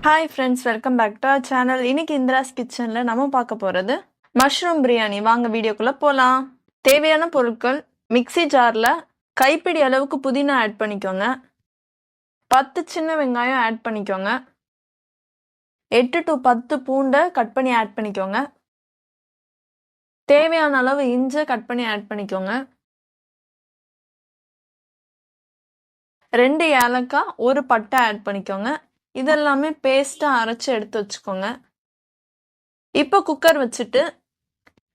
Hi friends, welcome back to our channel. இன்னைக்கு இந்திராஸ் கிச்சனில் நம்ம பார்க்க போகிறது மஷ்ரூம் பிரியாணி. வாங்க வீடியோக்குள்ளே போகலாம். தேவையான பொருட்கள்: மிக்ஸி ஜாரில் கைப்பிடி அளவுக்கு புதினா ஆட் பண்ணிக்கோங்க, 10 சின்ன வெங்காயம் ஆட் பண்ணிக்கோங்க, 8 to 10 பூண்டை கட் பண்ணி ஆட் பண்ணிக்கோங்க, தேவையான அளவு இஞ்சி கட் பண்ணி ஆட் பண்ணிக்கோங்க, 2 ஏலக்காய், 1 பட்டை ஆட் பண்ணிக்கோங்க. இதெல்லாமே பேஸ்ட்டாக அரைச்சி எடுத்து வச்சுக்கோங்க. இப்போ குக்கர் வச்சுட்டு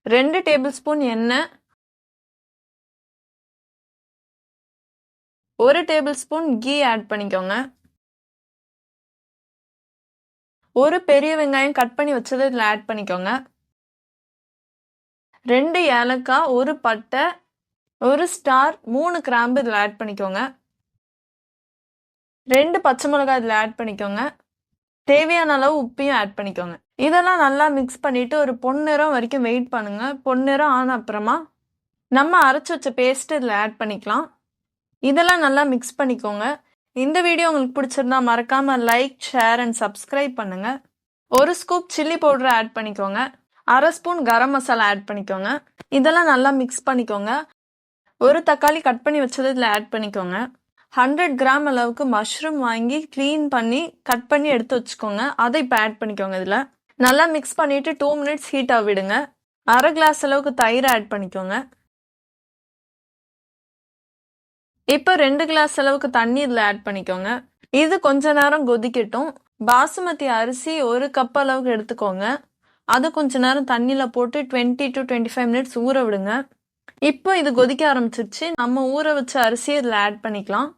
2 டேபிள் ஸ்பூன் எண்ணெய், 1 டேபிள் ஸ்பூன் கீ ஆட் பண்ணிக்கோங்க. ஒரு பெரிய வெங்காயம் கட் பண்ணி வச்சது இதில் ஆட் பண்ணிக்கோங்க. 2 ஏலக்காய், 1 பட்டை, 1 ஸ்டார், 3 கிராம்பு இதில் ஆட் பண்ணிக்கோங்க. 2 பச்சை மிளகாய் இதில் ஆட் பண்ணிக்கோங்க. தேவையான அளவு உப்பையும் ஆட் பண்ணிக்கோங்க. இதெல்லாம் நல்லா மிக்ஸ் பண்ணிட்டு ஒரு பொன்னிறம் வரைக்கும் வெயிட் பண்ணுங்க. பொன்னிறம் ஆன அப்புறமா நம்ம அரைச்சி வச்ச பேஸ்ட் இதில் ஆட் பண்ணிக்கலாம். இதெல்லாம் நல்லா மிக்ஸ் பண்ணிக்கோங்க. இந்த வீடியோ உங்களுக்கு பிடிச்சிருந்தா மறக்காம லைக், ஷேர் அண்ட் சப்ஸ்கிரைப் பண்ணுங்க. 1 ஸ்கூப் சில்லி பவுடர் ஆட் பண்ணிக்கோங்க. 1/2 ஸ்பூன் கரம் மசாலா ஆட் பண்ணிக்கோங்க. இதெல்லாம் நல்லா மிக்ஸ் பண்ணிக்கோங்க. ஒரு தக்காளி கட் பண்ணி வச்சது இதில் ஆட் பண்ணிக்கோங்க. 100 கிராம் அளவுக்கு மஷ்ரூம் வாங்கி க்ளீன் பண்ணி கட் பண்ணி எடுத்து வச்சுக்கோங்க. அதை இப்போ ஆட் பண்ணிக்கோங்க. இதில் நல்லா மிக்ஸ் பண்ணிவிட்டு 2 மினிட்ஸ் ஹீட்டாக விடுங்க. 1/2 கிளாஸ் அளவுக்கு தயிர் ஆட் பண்ணிக்கோங்க. இப்போ 2 கிளாஸ் அளவுக்கு தண்ணி இதில் ஆட் பண்ணிக்கோங்க. இது கொஞ்ச நேரம் கொதிக்கட்டும். பாசுமதி அரிசி 1 கப் அளவுக்கு எடுத்துக்கோங்க. அது கொஞ்ச நேரம் தண்ணியில் போட்டு 20 to 25 மினிட்ஸ் ஊற விடுங்க. இப்போ இது கொதிக்க ஆரம்பிச்சிருச்சு. நம்ம ஊற வச்ச அரிசியை இதில் ஆட் பண்ணிக்கலாம்.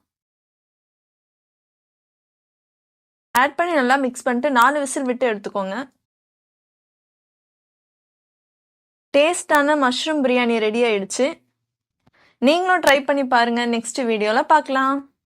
ஆட் பண்ணி நல்லா மிக்ஸ் பண்ணிட்டு 4 விசில் விட்டு எடுத்துக்கோங்க. டேஸ்டான மஷ்ரூம் பிரியாணி ரெடி ஆயிடுச்சு. நீங்களும் ட்ரை பண்ணி பாருங்க. நெக்ஸ்ட் வீடியோவில் பார்க்கலாம்.